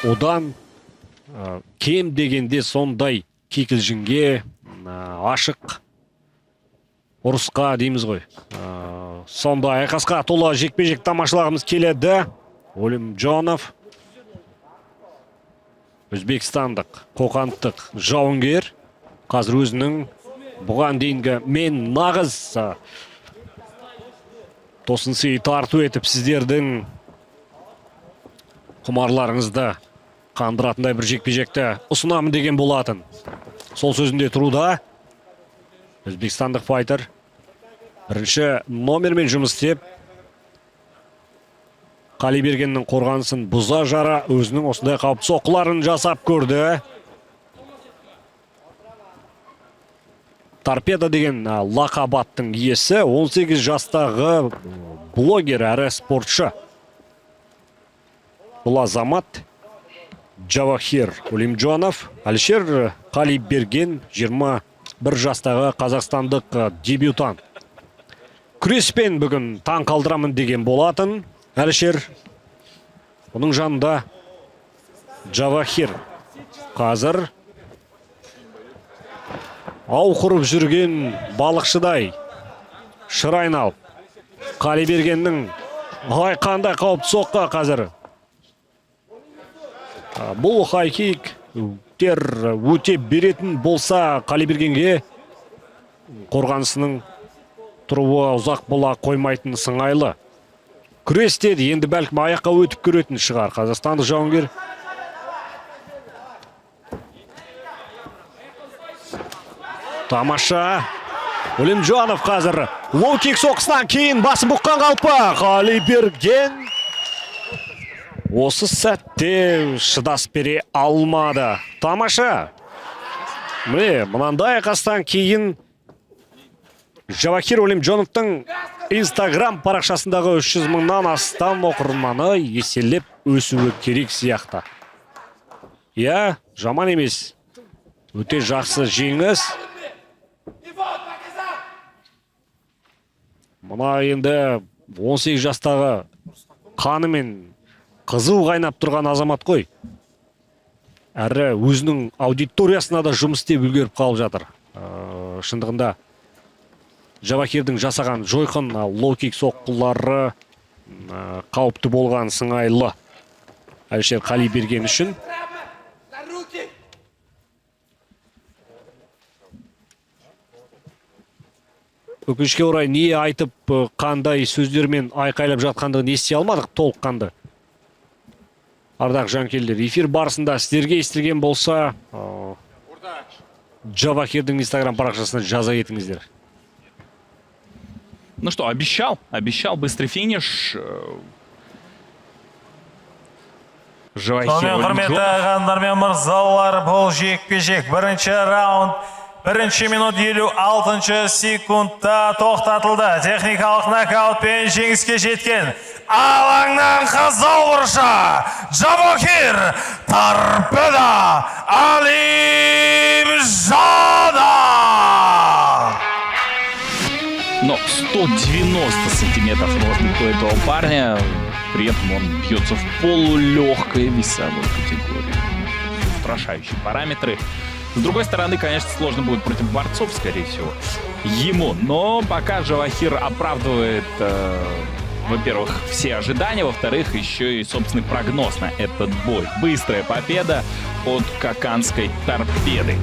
одан кем дегенде сондай кикілжіңге, ашық ұрысқа дейміз ғой. Сондай айқасқа толы жекпе-жек тамашалағымыз келеді. Олимжонов өзбекстандық қоқандық жауынгер қазір өзінің бұған дейінгі мен нағыз тосын сый тарту етіп сіздердің құмарларыңызды қандыратындай бір жекпе-жекті ұсынамын деген болатын. Сол сөзінде тұруда өзбекстандық файтер бірінші номермен жұмыс істеп, Қалибергеннің қорғанысын бұза жара өзінің осындай қауіпті соққыларын жасап көрді. Торпеда деген лақап аттың иесі 18 жастағы блогер әрі спортшы. Бұл азамат Джавахир Олимжонов. Алишер Қалиберген 21 жастағы қазақстандық дебютант. Күреспен бүгін таң қалдырамын деген болатын. Алишер, оның жанында Джавахир. Қазір ау құрып жүрген балықшыдай шыр айналып. Қалибергеннің қандай қауіпті соққы қазір. Бұл хайкик өте беретін болса Қалибергенге қорғанысының тұруы ұзақ бола қоймайтын сыңайлы. Күрестеді, енді бәлкім аяққа өтіп көретін шығар қазақстандық жауынгер. Тамаша. Олимжонов қазір лоу-кик соққысынан кейін басын бұққан қалпы. Қалиберген осы сәтте шыдас бере алмады. Тамаша. Міне, мынандай айқастан кейін Джавахир Олимжоновтың Инстаграм парақшасындағы 300 мыңнан астам оқырманы еселеп өсуі керек сияқты. Я, жаман емес. Өте жақсы жеңіс. Мұна енді 18 жастағы қаны мен қызу қайнап тұрған азамат қой. Әрі өзінің аудиториясына да жұмыс істеп үлгеріп қалып жатыр. Шындығында Джавахирдің жасаған жойқын лоу-кик соққылары қауіпті болған сыңайлы Алишер Қалиберген үшін. Өкінішке орай не айтып, қандай сөздермен айқайлап жатқандығын ести алмадық толыққанды. Ардақ жанкелдер, эфир барысында сіздерге естілген болса, Джавахирдің Инстаграм парақшасына жаза етіңіздер. Ну что, обещал быстрый финиш. Сонымен құрметті ағандар мен мырзалар, бұл жекпе-жек бірінші раунд 1 минут 56 секундта тоқтатылды. Техникалық нокаутпен жеңіске жеткен алаңнан қызыл ұрышы Джавахир Торпеда Олимжонов. Но 190 сантиметров рост у этого парня. При этом он бьется в полулегкой весовой категории. Устрашающие параметры. С другой стороны, конечно, сложно будет против борцов, скорее всего, ему. Но пока Джавахир оправдывает, во-первых, все ожидания, во-вторых, еще и собственный прогноз на этот бой. Быстрая победа от коканской Торпеды.